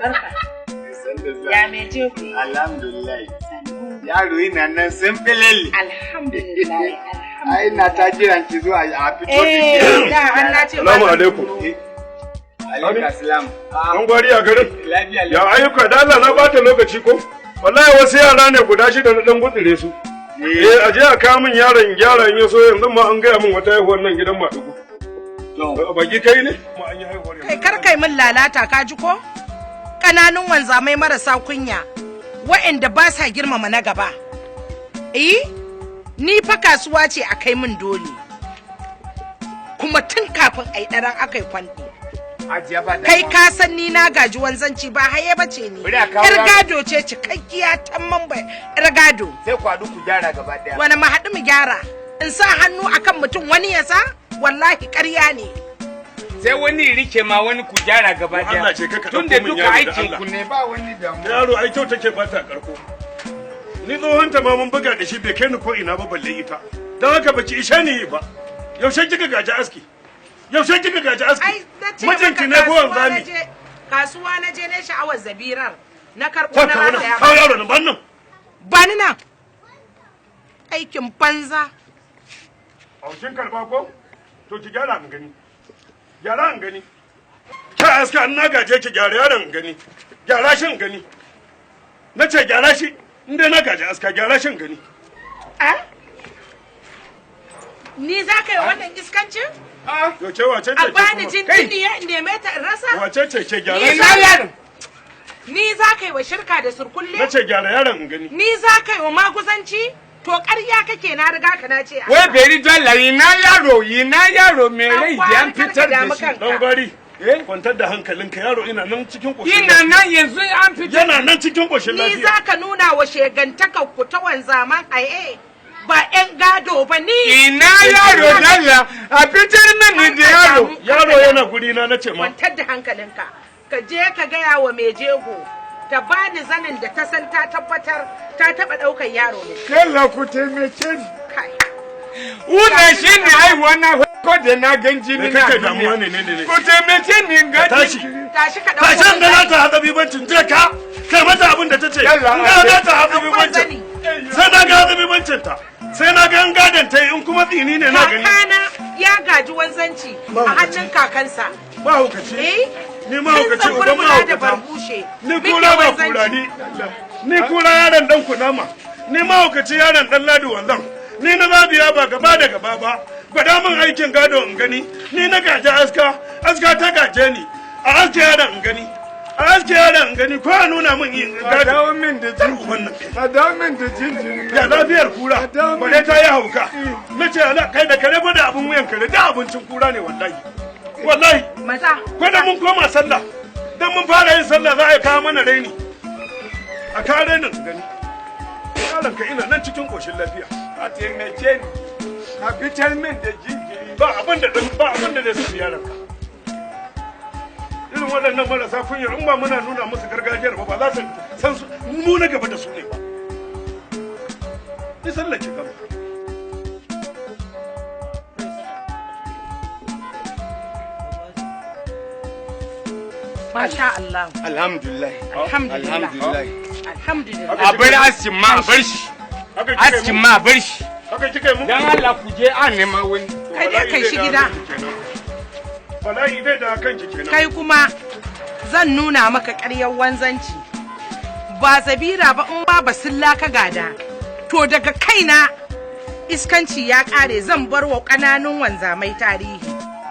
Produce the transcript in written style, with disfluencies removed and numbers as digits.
Barka. Ya me je ku? Alhamdulillah. Yaro ina nan simple. Alhamdulillah. Ai na ta jiran ki zuwa a fito da an na ce. Assalamu alaikum. Alaikum assalam. An gwari a garin? Lafiya. Ya ayyuka da Allah na bata lokaci ko? Wallahi wasu yara ne guda 6 na dan gutsire su. Aje a kawo min yaron gyara in yaso yanzu ma an gaya min wata haihuwar nan gidan Madugu. Baki kai ne? Ma an yi haihuwar. Kai kar kai min lalata ka ji ko? Kananun wanzamai marasa kunya. Wa'anda ba sa girmama na gaba. Ni fa kasuwa ce a kai min dole. Kuma tun kafin ai daren akai kwanti. Kai ka san ni na gaji wanzanci ba haye bace ni. Yar gado ce cikakkiya tamman ba yar gado. Sai ku haɗu ku gyara gaba daya. Wani ma haɗu mu gyara. In sa hannu akan mutum wani ya sa wallahi ƙarya ne. Sai wani rike ma wani ku gyara gaba daya. Allah ce ka tun da duka aikin ku ne ba wani damuwa. Yaro ai kyau take bata karko. Ni tsohon ta ma mun buga da shi bai kai ni ko ina ba balle ita. Dan haka baki isha ni ba. Yaushe kika gaji aski? Yaushe kika gaji aski? Mijinki ne ko wanzami? Kasuwa na je ne sha'awar zabirar. Na karɓo na rata ya ba. Yaro nan bannan. Ba ni nan. Aikin banza. Kin karba ko? To ki gyara mun gani. Gyara an gani. Ka aska an na gaje ki gyara yaron an gani. Gyara shin gani. Na ce gyara shi inda na gaje aska gyara shin gani. Ni za ka yi wannan iskancin? Yo ce wace ce a bani jini ya neme ta in rasa? Wace ce ke gyara yaron? Ni za ka yi wa shirka da surkulle? Na ce gyara yaron in gani. Ni za ka yi wa maguzanci? To ƙarya kake na riga ka na ce. Wai beri dalla yi na yaro me rai da an fitar da shi. Dan gwari. Kwantar da hankalinka yaro ina nan cikin ƙoshin. Ina nan yanzu an fitar. Yana nan cikin ƙoshin lafiya. Ni za ka nuna wa shegantakar ku ta wanzaman aye. Ba 'yan gado ba ni. Ina yaro dalla a fitar mini da yaro. Yaro yana guri na ce ma. Kwantar da hankalinka. Ka je ka gaya wa mai jego. Ta bani zanin da ta san ta tabbatar ta taba daukar yaro ne. Kalla ku taimake ni. Kai. Una shi ne ai wannan ko da na gan jini na. Kake damuwa ne. Ku taimake ni ga tashi. Tashi ka dauko. Tashin da za ta haɗa bibancin je ka. Kai mata abin da ta ce. Ina za ta haɗa bibancin. Sai na ga haɗa bibancin ta. Sai na ga gadon ta in kuma tsini ne na gani. Kakana ya gaji wanzanci a hannun kakansa. Ba hukaci. Ni ma hukaci uban ma hukata. Ni kura ba kura ni kura yaron dan kunama. Ni ma hukaci yaron dan ladi wanzan. Ni na zabiya ba gaba da gaba ba. Gwada min aikin gado in gani. Ni na gaji aska ta gaje ni. A aske yaron in gani. A aske yaron in gani ko a nuna min yin gado. Dawo min da jinjiri. A dawo min da jinjiri. Ya lafiyar kura. Bare ta yi hauka. Na ce ala kai da kare da abin wuyan kare da abincin kura ne wallahi. Wallahi. Maza. Kwada mun koma sallah. Dan mun fara yin sallah za a kawo mana raini. A kawo rainin gani. Yaron ka ina nan cikin koshin lafiya. A taimake ni. A fitar min da jinjiri. Ba abin da zai sami yaron ka. Irin waɗannan marasa kunya in ba muna nuna musu gargajiyar ba za su san su mu na gaba da su ne ba. Ni sallah ki gaba. Masha Allah. Alhamdulillah. Alhamdulillah. A bar askin ma a bar shi. Askin ma a bar shi. Haka kika mu? Dan Allah ku je a nema wani. Kai dai kai shi gida. Bala'i dai da kanki kenan. Kai kuma zan nuna maka ƙaryar wanzanci. Ba zabira ba in ba basilla ka gada. To daga kaina iskanci ya ƙare zan bar wa ƙananun wanzamai tarihi.